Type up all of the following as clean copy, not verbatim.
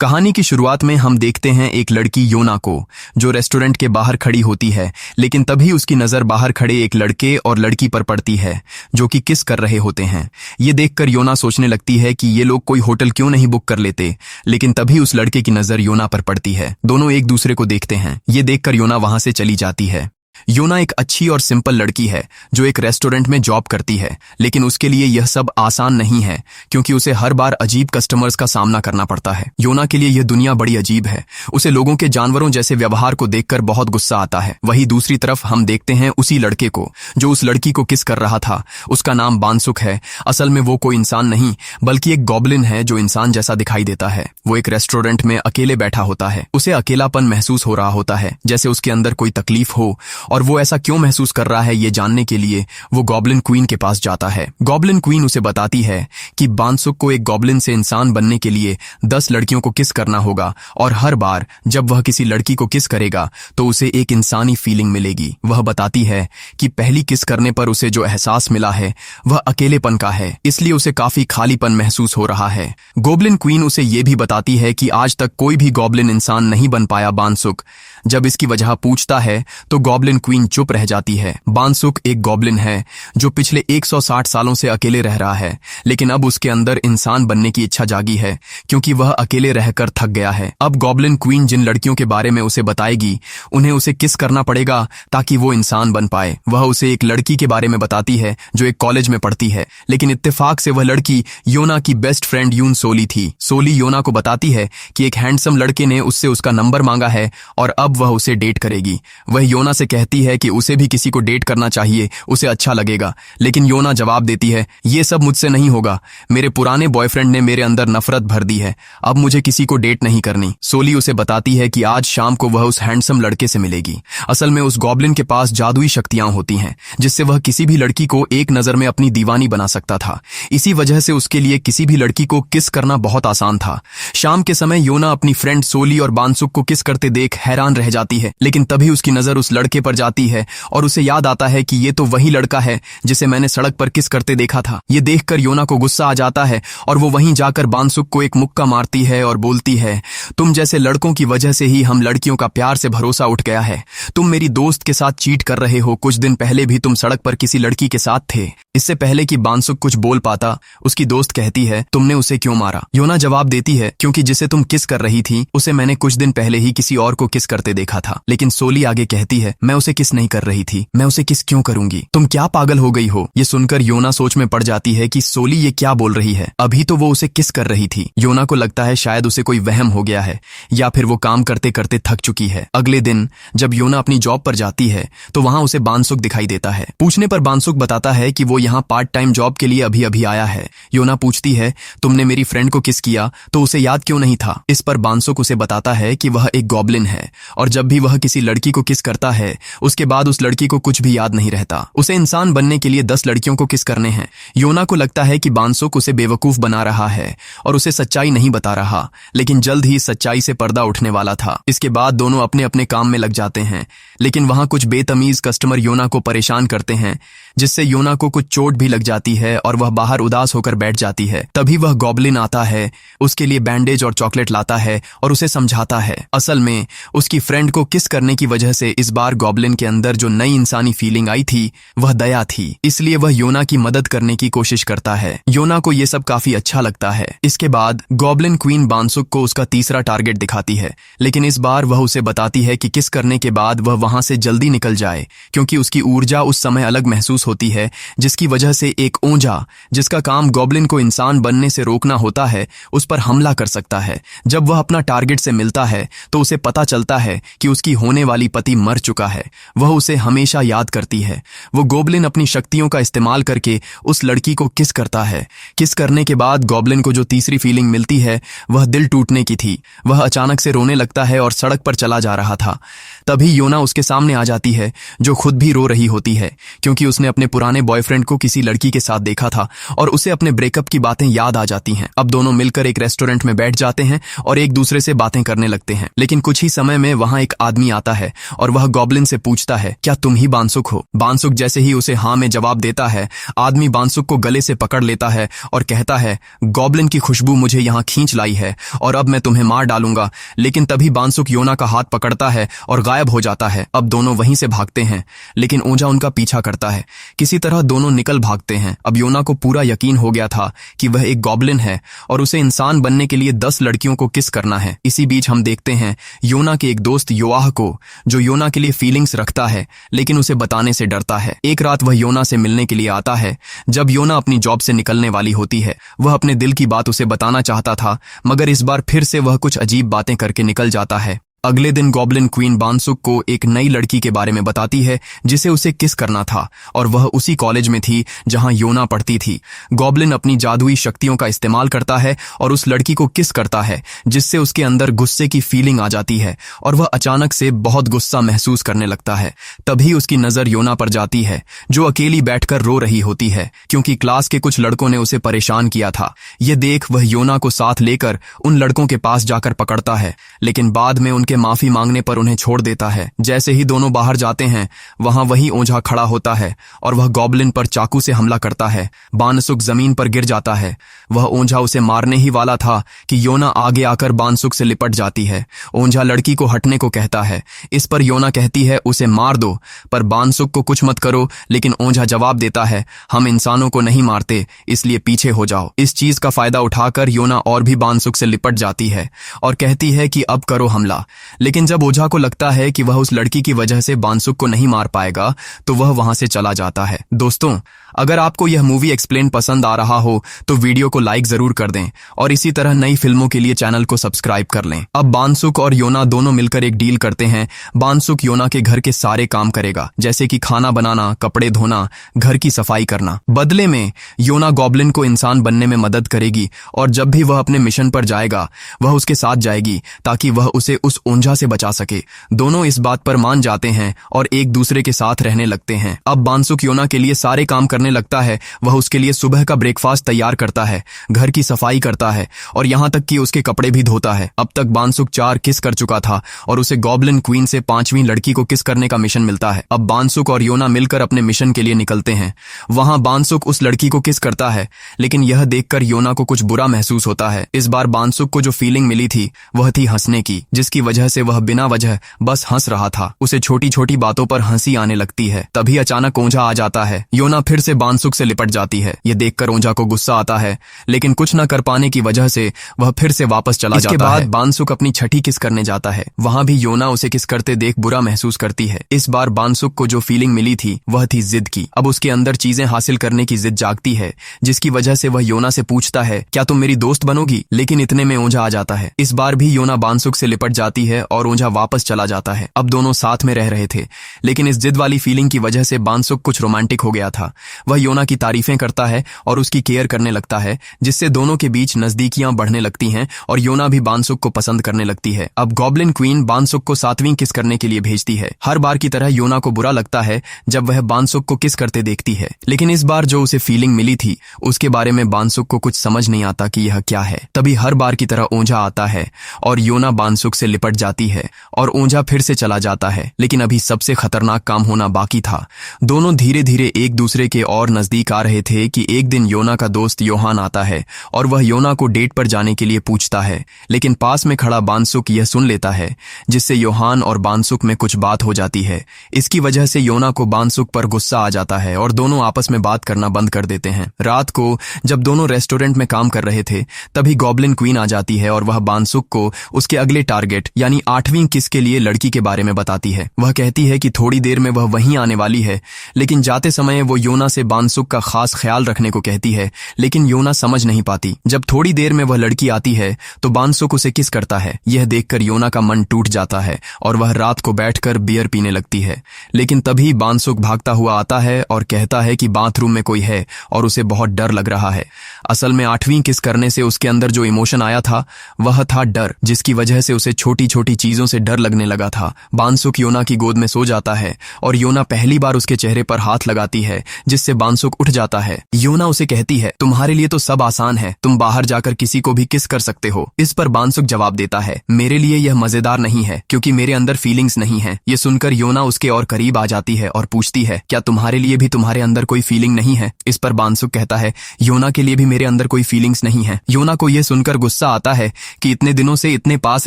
कहानी की शुरुआत में हम देखते हैं एक लड़की योना को, जो रेस्टोरेंट के बाहर खड़ी होती है, लेकिन तभी उसकी नजर बाहर खड़े एक लड़के और लड़की पर पड़ती है जो कि किस कर रहे होते हैं। ये देखकर योना सोचने लगती है कि ये लोग कोई होटल क्यों नहीं बुक कर लेते, लेकिन तभी उस लड़के की नजर योना पर पड़ती है। दोनों एक दूसरे को देखते हैं। ये देखकर योना वहां से चली जाती है। योना एक अच्छी और सिंपल लड़की है जो एक रेस्टोरेंट में जॉब करती है, लेकिन उसके लिए यह सब आसान नहीं है क्योंकि उसे हर बार अजीब कस्टमर्स का सामना करना पड़ता है। योना के लिए यह दुनिया बड़ी अजीब है। उसे लोगों के जानवरों जैसे व्यवहार को देखकर बहुत गुस्सा आता है। वहीं दूसरी तरफ हम देखते हैं उसी लड़के को जो उस लड़की को किस कर रहा था। उसका नाम बानसुक है। असल में वो कोई इंसान नहीं बल्कि एक गॉब्लिन है जो इंसान जैसा दिखाई देता है। वो एक रेस्टोरेंट में अकेले बैठा होता है। उसे अकेलापन महसूस हो रहा होता है, जैसे उसके अंदर कोई तकलीफ हो, और वो ऐसा क्यों महसूस कर रहा है ये जानने के लिए वो गॉब्लिन क्वीन के पास जाता है। गॉब्लिन क्वीन उसे बताती है कि बानसुक को एक गॉब्लिन से इंसान बनने के लिए 10 लड़कियों को किस करना होगा, और हर बार जब वह किसी लड़की को किस करेगा तो उसे एक इंसानी फीलिंग मिलेगी। वह बताती है कि पहली किस करने पर उसे जो एहसास मिला है वह अकेलेपन का है, इसलिए उसे काफी खालीपन महसूस हो रहा है। गॉब्लिन क्वीन उसे ये भी बताती है कि आज तक कोई भी गॉब्लिन इंसान नहीं बन पाया बानसुक। जब इसकी वजह पूछता है तो गॉब्लिन क्वीन चुप रह जाती है। बानसुक एक गॉब्लिन है जो पिछले 160 सालों से अकेले रह रहा है, लेकिन अब उसके अंदर इंसान बनने की इच्छा जागी है क्योंकि वह अकेले रहकर थक गया है। अब गॉब्लिन क्वीन जिन लड़कियों के बारे में उसे बताएगी उन्हें उसे किस करना पड़ेगा ताकि वो इंसान बन पाए। वह उसे एक लड़की के बारे में बताती है जो एक कॉलेज में पढ़ती है, लेकिन इत्तेफाक से वह लड़की योना की बेस्ट फ्रेंड यून सोली थी। सोली योना को बताती है कि एक हैंडसम लड़के ने उससे उसका नंबर मांगा है और अब वह उसे डेट करेगी। वह योना से कहती है कि उसे भी किसी को डेट करना चाहिए, उसे अच्छा लगेगा, लेकिन योना जवाब देती है ये सब मुझसे नहीं होगा। मेरे पुराने बॉयफ्रेंड ने मेरे अंदर नफरत भर दी है, अब मुझे किसी को डेट नहीं करनी। सोली उसे बताती है कि आज शाम को वह उस हैंडसम लड़के से मिलेगी। असल में उस गॉब्लिन के पास जादुई शक्तियां होती हैं जिससे वह किसी भी लड़की को एक नजर में अपनी दीवानी बना सकता था। इसी वजह से उसके लिए किसी भी लड़की को किस करना बहुत आसान था। शाम के समय योना अपनी फ्रेंड सोली और बानसुक को किस करते देख हैरान रह जाती है, लेकिन तभी उसकी नजर उस लड़के पर जाती है और उसे याद आता है कि ये तो वही लड़का है जिसे मैंने सड़क पर किस करते देखा था। ये देखकर योना को गुस्सा आ जाता है और वो वहीं जाकर बानसुक को एक मुक्का मारती है और बोलती है तुम जैसे लड़कों की वजह से ही हम लड़कियों का प्यार से भरोसा उठ गया है। तुम मेरी दोस्त के साथ चीट कर रहे हो। कुछ दिन पहले भी तुम सड़क पर किसी लड़की के साथ थे। इससे पहले कि बानसुक कुछ बोल पाता उसकी दोस्त कहती है तुमने उसे क्यों मारा। योना जवाब देती है क्योंकि जिसे तुम किस कर रही थी उसे मैंने कुछ दिन पहले ही किसी और को किस करते देखा था। लेकिन सोली आगे कहती है मैं उसे किस नहीं कर रही थी, मैं उसे किस क्यों करूंगी, तुम क्या पागल हो गई हो। ये सुनकर योना सोच में पड़ जाती है कि सोली ये क्या बोल रही है, अभी तो वो उसे किस कर रही थी। योना को लगता है शायद उसे कोई वहम हो गया है या फिर वो काम करते करते थक चुकी है। अगले दिन जब योना अपनी जॉब पर जाती है तो वहां उसे बानसुक दिखाई देता है। पूछने पर बानसुक बताता है कि वो यहाँ पार्ट टाइम जॉब के लिए अभी अभी आया है। योना पूछती है तुमने मेरी फ्रेंड को किस किया तो उसे याद क्यों नहीं था। इस पर बानसुक उसे बताता है कि वह एक गॉब्लिन है और जब भी वह किसी लड़की को किस करता है उसके बाद उस लड़की को कुछ भी याद नहीं रहता। उसे इंसान बनने के लिए 10 लड़कियों को किस करने हैं। योना को लगता है कि बानसुक उसे बेवकूफ बना रहा है और उसे सच्चाई नहीं बता रहा, लेकिन जल्द ही सच्चाई से पर्दा उठने वाला था। इसके बाद दोनों अपने अपने काम में लग जाते हैं, लेकिन वहां कुछ बेतमीज कस्टमर योना को परेशान करते हैं जिससे योना को कुछ चोट भी लग जाती है और वह बाहर उदास होकर बैठ जाती है। तभी वह गॉब्लिन आता है, उसके लिए बैंडेज और चॉकलेट लाता है और उसे समझाता है असल में उसकी फ्रेंड को किस करने की वजह से इस बार गॉब्लिन के अंदर जो नई इंसानी फीलिंग आई थी वह दया थी, इसलिए वह योना की मदद करने की कोशिश करता है। योना को यह सब काफी अच्छा लगता है। इसके बाद गॉब्लिन क्वीन बानसुक को उसका तीसरा टारगेट दिखाती है, लेकिन इस बार वह उसे बताती है कि किस करने के बाद वह वहां से जल्दी निकल जाए क्योंकि उसकी ऊर्जा उस समय अलग महसूस होती है, जिसकी वजह से एक ओंजा जिसका काम गॉब्लिन को इंसान बनने से रोकना होता है उस पर हमला कर सकता है। जब वह अपना टारगेट से मिलता है तो उसे पता चलता है कि उसकी होने वाली पति मर चुका है। वह उसे हमेशा याद करती है। वो गॉब्लिन अपनी शक्तियों का इस्तेमाल करके उस लड़की को किस करता है। किस करने के बाद गॉब्लिन को जो तीसरी फीलिंग मिलती है वह दिल टूटने की थी। वह अचानक से रोने लगता है और सड़क पर चला जा रहा था। तभी योना उसके सामने आ जाती है जो खुद भी रो रही होती है क्योंकि उसने अपने पुराने बॉयफ्रेंड को किसी लड़की के साथ देखा था और उसे अपने ब्रेकअप की बातें याद आ जाती हैं। अब दोनों मिलकर एक रेस्टोरेंट में बैठ जाते हैं और एक दूसरे से बातें करने लगते हैं। लेकिन कुछ ही समय में वहां एक आदमी आता है और वह गॉब्लिन से पूछता है, क्या तुम ही बानसुक हो? बानसुक जैसे ही उसे हाँ में जवाब देता है, आदमी बानसुक को गले से पकड़ लेता है और कहता है, गॉब्लिन की खुशबू मुझे यहाँ खींच लाई है और अब मैं तुम्हें मार डालूंगा। लेकिन तभी बानसुक योना का हाथ पकड़ता है और गायब हो जाता है। अब दोनों वहीं से भागते हैं, लेकिन ओंजा उनका पीछा करता है। किसी तरह दोनों निकल भागते हैं। अब योना को पूरा यकीन हो गया था कि वह एक गॉब्लिन है और उसे इंसान बनने के लिए 10 लड़कियों को किस करना है। इसी बीच हम देखते हैं योना के एक दोस्त योआह को, जो योना के लिए फीलिंग्स रखता है लेकिन उसे बताने से डरता है। एक रात वह योना से मिलने के लिए आता है। जब योना अपनी जॉब से निकलने वाली होती है, वह अपने दिल की बात उसे बताना चाहता था, मगर इस बार फिर से वह कुछ अजीब बातें करके निकल जाता है। अगले दिन गॉब्लिन क्वीन बानसुक को एक नई लड़की के बारे में बताती है जिसे उसे किस करना था, और वह उसी कॉलेज में थी जहां योना पढ़ती थी। गॉब्लिन अपनी जादुई शक्तियों का इस्तेमाल करता है और उस लड़की को किस करता है, जिससे उसके अंदर गुस्से की फीलिंग आ जाती है और वह अचानक से बहुत गुस्सा महसूस करने लगता है। तभी उसकी नजर योना पर जाती है, जो अकेली बैठकर रो रही होती है क्योंकि क्लास के कुछ लड़कों ने उसे परेशान किया था। यह देख वह योना को साथ लेकर उन लड़कों के पास जाकर पकड़ता है, लेकिन बाद में के माफी मांगने पर उन्हें छोड़ देता है। जैसे ही दोनों बाहर जाते हैं, वहां वही ओंझा खड़ा होता है और वह गॉब्लिन पर चाकू से हमला करता है। बानसुक जमीन पर गिर जाता है। वह ओंझा उसे मारने ही वाला था कि योना आगे आकर बानसुक से लिपट जाती है। ओंझा लड़की को हटने को कहता है। इस पर योना कहती है, उसे मार दो, पर बानसुक को कुछ मत करो। लेकिन ओंझा जवाब देता है, हम इंसानों को नहीं मारते, इसलिए पीछे हो जाओ। इस चीज का फायदा उठाकर योना और भी बानसुक से लिपट जाती है और कहती है कि अब करो हमला। लेकिन जब ओझा को लगता है कि वह उस लड़की की वजह से बानसुक को नहीं मार पाएगा, तो वह वहां से चला जाता है। दोस्तों, अगर आपको यह मूवी एक्सप्लेन पसंद आ रहा हो तो वीडियो को लाइक जरूर कर दें और इसी तरह नई फिल्मों के लिए चैनल को सब्सक्राइब कर लें। अब बानसुक और योना दोनों मिलकर एक डील करते हैं। बानसुक योना के घर के सारे काम करेगा, जैसे कि खाना बनाना, कपड़े धोना, घर की सफाई करना। बदले में योना गॉब्लिन को इंसान बनने में मदद करेगी और जब भी वह अपने मिशन पर जाएगा, वह उसके साथ जाएगी ताकि वह उसे उस ओंझा से बचा सके। दोनों इस बात पर मान जाते हैं और एक दूसरे के साथ रहने लगते हैं। अब बानसुक योना के लिए सारे काम करने लगता है। वह उसके लिए सुबह का ब्रेकफास्ट तैयार करता है, घर की सफाई करता है और यहाँ तक कि उसके कपड़े भी धोता है। अब तक बानसुक 4 किस कर चुका था और उसे गॉब्लिन क्वीन से 5वीं लड़की को किस करने का मिशन मिलता है। अब बानसुक और योना मिलकर अपने मिशन के लिए निकलते हैं। वहां बानसुक उस लड़की को किस करता है, लेकिन यह देखकर योना को कुछ बुरा महसूस होता है। इस बार बानसुक को जो फीलिंग मिली थी वह थी हंसने की, जिसकी वजह से वह बिना वजह बस हंस रहा था। उसे छोटी छोटी बातों पर हंसी आने लगती है। तभी अचानक ओंझा आ जाता है। योना फिर से बानसुक से लिपट जाती है। यह देखकर ओंझा को गुस्सा आता है, लेकिन कुछ न कर पाने की वजह से वह फिर से वापस चला जाता है। इसके बाद बानसुक अपनी छठी किस करने जाता है। वहां भी योना उसे किस करते देख बुरा महसूस करती है। इस बार बानसुक को जो फीलिंग मिली थी वह थी जिद की। अब उसके अंदर चीजें हासिल करने की जिद जागती है, जिसकी वजह से वह योना से पूछता है, क्या तुम मेरी दोस्त बनोगी? लेकिन इतने में ओंझा आ जाता है। इस बार भी योना बानसुक से लिपट जाती है और ओंझा वापस चला जाता है। अब दोनों साथ में रह रहे थे, लेकिन इस जिद वाली फीलिंग की वजह से बानसुक कुछ रोमांटिक हो गया था। वह योना की तारीफें करता है और उसकी केयर करने लगता है, जिससे दोनों के बीच नजदीकियां बढ़ने लगती हैं और योना भी बानसुक को पसंद करने लगती है। अब गॉब्लिन क्वीन बानसुक को 7वीं किस करने के लिए भेजती है। हर बार की तरह योना को बुरा लगता है जब वह बानसुक को किस करते देखती है, लेकिन इस बार जो उसे फीलिंग मिली थी उसके बारे में बानसुक को कुछ समझ नहीं आता कि यह क्या है। तभी हर बार की तरह ओंझा आता है और योना बानसुक से लिपट जाती है और ओंझा फिर से चला जाता है। लेकिन अभी सबसे खतरनाक काम होना बाकी था। दोनों धीरे धीरे एक दूसरे के और नजदीक आ रहे थे कि एक दिन योना का दोस्त योहान आता है और वह योना को डेट पर जाने के लिए पूछता है, लेकिन पास में खड़ा बानसुक यह सुन लेता है, जिससे योहान और बानसुक में कुछ बात हो जाती है। इसकी वजह से योना को बानसुक पर गुस्सा आ जाता है और दोनों आपस में बात करना बंद कर देते हैं। रात को जब दोनों रेस्टोरेंट में काम कर रहे थे, तभी गॉब्लिन क्वीन आ जाती है और वह बानसुक को उसके अगले टारगेट यानी 8वीं किस के लिए लड़की के बारे में बताती है। वह कहती है कि थोड़ी देर में वह वहीं आने वाली है, लेकिन जाते समय वो योना से बानसुक का खास ख्याल रखने को कहती है, लेकिन योना समझ नहीं पाती। जब थोड़ी देर में वह लड़की आती है तो बानसुक उसे किस करता है। यह देखकर योना का मन टूट जाता है और वह रात को बैठकर बियर पीने लगती है। लेकिन तभी बानसुक भागता हुआ आता है और कहता है कि बाथरूम में कोई है और उसे बहुत डर लग रहा है। असल में 8वीं किस करने से उसके अंदर जो इमोशन आया था वह था डर, जिसकी वजह से उसे छोटी छोटी चीजों से डर लगने लगा था। बानसुक योना की गोद में सो जाता है और योना पहली बार उसके चेहरे पर हाथ लगाती है, जिससे बानसुक उठ जाता है। योना उसे कहती है, तुम्हारे लिए तो सब आसान है, तुम बाहर जाकर किसी को भी किस कर सकते हो। इस पर बानसुक जवाब देता है, मेरे लिए यह मजेदार नहीं है क्योंकि मेरे अंदर फीलिंग्स नहीं है। ये सुनकर योना उसके और करीब आ जाती है और पूछती है, क्या तुम्हारे लिए भी तुम्हारे अंदर कोई फीलिंग नहीं है। इस पर बानसुक कहता है, योना के लिए भी मेरे अंदर कोई फीलिंग्स नहीं है। योना को यह सुनकर गुस्सा आता है कि इतने दिनों से इतने पास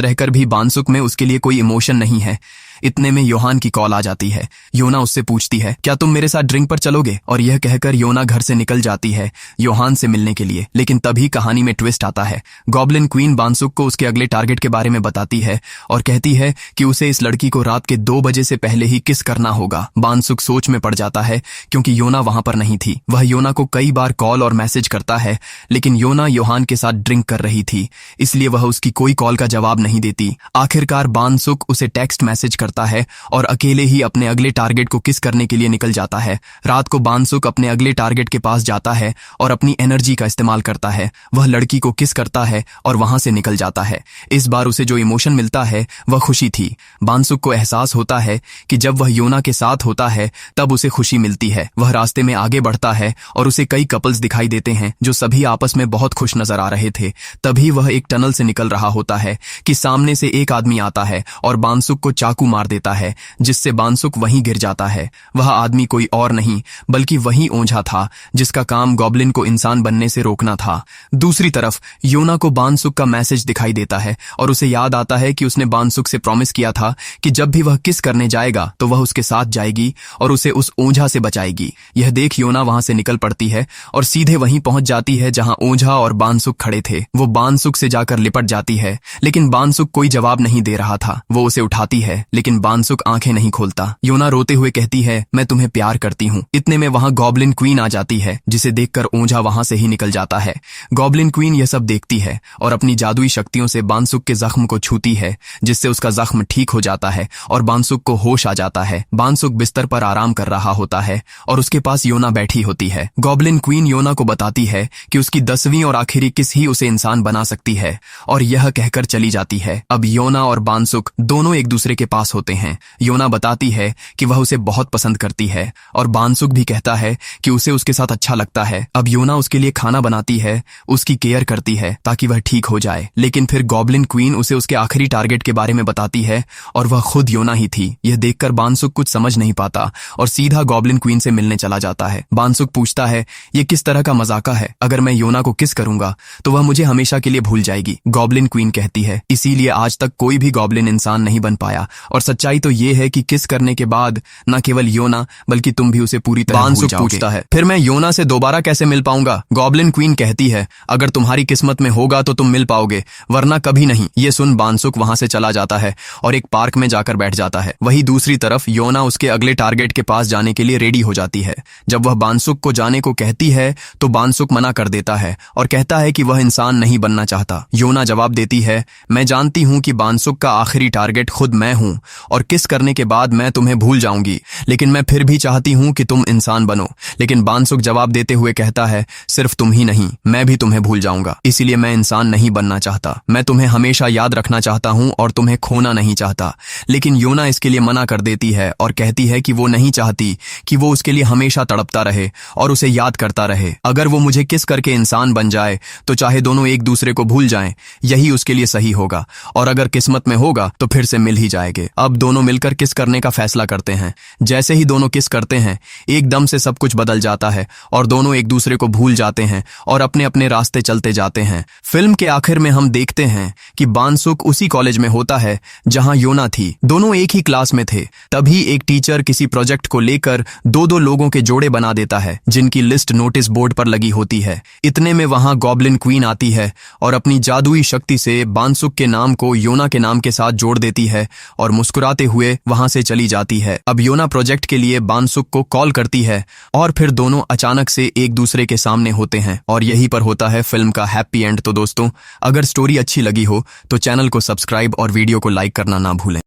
रहकर भी बानसुक में उसके लिए कोई इमोशन नहीं है। इतने में योहान की कॉल आ जाती है। योना उससे पूछती है, क्या तुम मेरे साथ ड्रिंक पर चलोगे। और यह कहकर योना घर से निकल जाती है योहान से मिलने के लिए। लेकिन तभी कहानी में ट्विस्ट आता है। गॉब्लिन क्वीन बानसुक को उसके अगले टारगेट के बारे में बताती है और कहती है कि उसे इस लड़की को रात के 2 बजे से पहले ही किस करना होगा। बानसुक सोच में पड़ जाता है क्योंकि योना वहां पर नहीं थी। वह योना को कई बार कॉल और मैसेज करता है, लेकिन योना योहान के साथ ड्रिंक कर रही थी, इसलिए वह उसकी कोई कॉल का जवाब नहीं देती। आखिरकार बानसुक उसे टेक्स्ट मैसेज करता है और अकेले ही अपने अगले टारगेट को किस करने के लिए निकल जाता है। रात को बानसुक अपने अगले टारगेट के पास जाता है और अपनी एनर्जी का इस्तेमाल करता है। वह लड़की को किस करता है और वहां से निकल जाता है। इस बार उसे जो इमोशन मिलता है वह खुशी थी। बानसुक को एहसास होता है कि जब वह योना के साथ होता है तब उसे खुशी मिलती है। वह रास्ते में आगे बढ़ता है और उसे कई कपल्स दिखाई देते हैं जो सभी आपस में बहुत खुश नजर आ रहे थे। तभी वह एक टनल से निकल रहा होता है कि सामने से एक आदमी आता है और बानसुक को चाकू मार देता है, जिससे बानसुक वहीं गिर जाता है। वह आदमी कोई और नहीं बल्कि वही ओंझा था जिसका काम गॉब्लिन को इंसान बनने से रोकना था। दूसरी तरफ योना को बानसुक का मैसेज दिखाई देता है और उसे याद आता है कि उसने बानसुक से प्रॉमिस किया था कि जब भी वह किस करने जाएगा तो वह उसके साथ जाएगी और उसे उस ओंझा से बचाएगी। यह देख योना वहां से निकल पड़ती है और सीधे वहीं पहुंच जाती है जहां ओंझा और बानसुक खड़े थे। वो बानसुक से जाकर लिपट जाती है, लेकिन बानसुक कोई जवाब नहीं दे रहा था। वो उसे उठाती है, लेकिन बानसुक आंखें नहीं खोलता। योना रोते हुए कहती है, मैं तुम्हें प्यार करती हूँ। इतने में वहां गॉब्लिन क्वीन आ जाती है, जिसे देखकर ओंझा वहां से ही निकल जाता है। गॉब्लिन क्वीन यह सब देखती है और अपनी जादुई शक्तियों से बानसुक के जख्म को छूती है, जिससे उसका जख्म ठीक हो जाता है और बानसुक को होश आ जाता है। बानसुक बिस्तर पर आराम कर रहा होता है और उसके पास योना बैठी होती है। गॉब्लिन क्वीन योना को बताती है कि उसकी 10वीं और आखिरी किस ही उसे इंसान बना सकती है और यह कहकर चली जाती है। अब योना और बानसुक दोनों एक दूसरे के पास होते हैं। योना बताती है कि वह उसे बहुत पसंद करती है और बानसुक भी कहता है कि उसे उसके साथ अच्छा लगता है। अब योना उसके लिए खाना बनाती है, उसकी केयर करती है ताकि वह ठीक हो जाए। लेकिन फिर गॉब्लिन क्वीन उसे उसके आखिरी टारगेट के बारे में बताती है और वह खुद योना ही थी। यह देखकर बानसुक कुछ समझ नहीं पाता और सीधा गॉब्लिन क्वीन से मिलने चला जाता है। बानसुक पूछता है, ये किस तरह का मजाका है, अगर मैं योना को किस करूंगा तो वह मुझे हमेशा के लिए भूल जाएगी। गॉब्लिन क्वीन कहती है, इसीलिए आज तक कोई भी गॉब्लिन इंसान नहीं बन पाया और सच्चाई तो ये है कि किस करने के बाद न केवल योना बल्कि तुम भी उसे पूरी तरह भूल जाओगे। पूछता है, फिर मैं योना से दोबारा कैसे मिल पाऊंगा। गॉब्लिन क्वीन कहती है, अगर तुम्हारी किस्मत में होगा तो तुम मिल पाओगे, वरना कभी नहीं। ये सुन बानसुक वहां से चला जाता है और एक पार्क में जाकर बैठ जाता है। वहीं दूसरी तरफ योना उसके अगले टारगेट के पास जाने के लिए रेडी हो जाती है। जब वह बानसुक को जाने को कहती है तो बानसुक मना कर देता है और कहता है कि वह इंसान नहीं बनना चाहता। योना जवाब देती है, मैं जानती हूं कि बानसुक का आखिरी टारगेट खुद मैं हूं और किस करने के बाद मैं तुम्हें भूल जाऊंगी, लेकिन मैं फिर भी चाहती हूं कि तुम इंसान बनो। लेकिन बानसुक जवाब देते हुए कहता है, सिर्फ तुम ही नहीं, मैं भी तुम्हें भूल जाऊंगा, इसीलिए मैं इंसान नहीं बनना चाहता। मैं तुम्हें हमेशा याद रखना चाहता हूं और तुम्हें खोना नहीं चाहता। लेकिन योना इसके लिए मना कर देती है और कहती है कि वो नहीं चाहती कि वो उसके लिए हमेशा तड़पता रहे और उसे याद करता रहे। अगर वो मुझे किस करके इंसान बन जाए तो चाहे दोनों एक दूसरे को भूल जाएं, यही उसके लिए सही होगा, और अगर किस्मत में होगा तो फिर से मिल ही जाएंगे। अब दोनों मिलकर किस करने का फैसला करते हैं। जैसे ही दोनों किस करते हैं एकदम से सब कुछ बदल जाता है और दोनों एक दूसरे को भूल जाते हैं और अपने अपने रास्ते चलते जाते हैं। फिल्म के आखिर में हम देखते हैं कि बानसुक उसी कॉलेज में होता है जहां योना थी। दोनों एक ही क्लास में थे। तभी एक टीचर किसी प्रोजेक्ट को लेकर दो लोगों के जोड़े बना देता है जिनकी लिस्ट नोटिस बोर्ड पर लगी होती है। इतने में वहां गॉब्लिन क्वीन आती है और अपनी जादुई शक्ति से बानसुक के नाम को योना के नाम के साथ जोड़ देती है और मुस्कुराते हुए वहां से चली जाती है। अब योना प्रोजेक्ट के लिए बानसुक को कॉल करती है और फिर दोनों अचानक से एक दूसरे के सामने होते हैं और यहीं पर होता है फिल्म का हैप्पी एंड। तो दोस्तों, अगर स्टोरी अच्छी लगी हो तो चैनल को सब्सक्राइब और वीडियो को लाइक करना ना भूलें।